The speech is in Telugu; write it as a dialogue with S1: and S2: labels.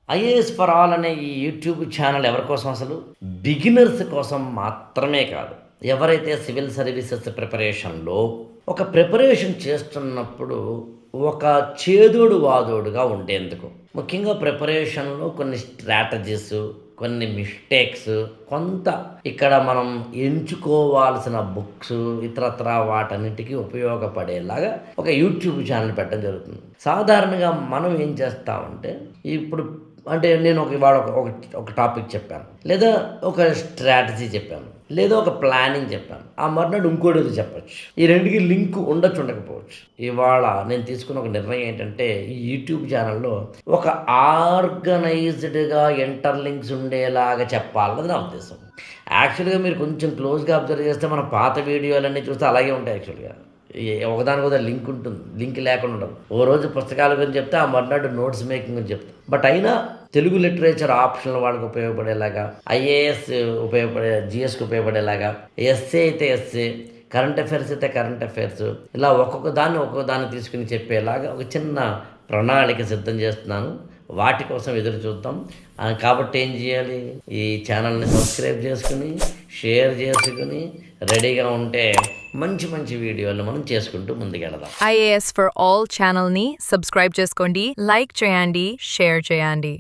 S1: ఐఏఎస్ ఫర్ ఆల్ అనే ఈ యూట్యూబ్ ఛానల్ ఎవరి కోసం అసలు? బిగినర్స్ కోసం మాత్రమే కాదు. ఎవరైతే సివిల్ సర్వీసెస్ ప్రిపరేషన్‌లో ఒక ప్రిపరేషన్ చేస్తున్నప్పుడు ఒక చేదోడు వాదోడుగా ఉండేందుకు. ముఖ్యంగా ప్రిపరేషన్‌లో కొన్ని స్ట్రాటజీస్, కొన్ని మిస్టేక్స్, కొంత ఇక్కడ మనం ఎంచుకోవాల్సిన బుక్స్ ఇతరత్రా వాటన్నిటికీ ఉపయోగపడేలాగా ఒక యూట్యూబ్ ఛానల్ పెట్టడం జరుగుతుంది. సాధారణంగా మనం ఏం చేస్తామంటే ఇప్పుడు అంటే నేను ఇవాళ ఒక టాపిక్ చెప్పాను. లేదా ఒక స్ట్రాటజీ చెప్పాను. లేదా ఒక ప్లానింగ్ చెప్పాను. ఆ మర్నాడు ఇంకోటేదో చెప్పొచ్చు. ఈ రెండికి లింక్ ఉండొచ్చు, ఉండకపోవచ్చు. ఇవాళ నేను తీసుకున్న ఒక నిర్ణయం ఏంటంటే, ఈ యూట్యూబ్ ఛానల్‌లో ఒక ఆర్గనైజ్డ్‌గా ఇంటర్‌లింక్స్ ఉండేలాగా చెప్పాలన్నది నా ఉద్దేశం. యాక్చువల్‌గా మీరు కొంచెం క్లోజ్‌గా అబ్జర్వ్ చేస్తే మన పాత వీడియోలన్నీ చూస్తే అలాగే ఉంటాయి యాక్చువల్‌గా. ఒకదానికొకటి లింక్ ఉంటుంది. లింక్ లేకుండా ఉండదు. ఓ రోజు పుస్తకాల గురించి చెప్తే, ఆ మర్నాడు నోట్స్ మేకింగ్ గురించి చెప్తా. బట్ అయినా తెలుగు లిటరేచర్ ఆప్షనల్ వాళ్ళకి ఉపయోగపడేలాగా, ఐఏఎస్ జీఎస్‌కి ఉపయోగపడేలాగా, ఎస్సే అయితే ఎస్సే, కరెంట్ అఫైర్స్ అయితే కరెంట్ అఫైర్స్, ఇలా ఒక్కొక్క దాన్ని తీసుకొని చెప్పేలాగా ఒక చిన్న ప్రణాళిక సిద్ధం చేస్తున్నాను. వాటి కోసం ఎదురు చూద్దాం. కాబట్టి ఏం చేయాలి? ఈ ఛానల్‌ని సబ్స్క్రైబ్ చేసుకొని, షేర్ చేసుకొని, రెడీగా ఉంటే మంచి మంచి వీడియోలు మనం చేసుకుంటూ ముందుకెళదాం.
S2: ఐఏఎస్ ఫర్ ఆల్ ఛానల్ని సబ్స్క్రైబ్ చేసుకోండి, లైక్ చేయండి, షేర్ చేయండి.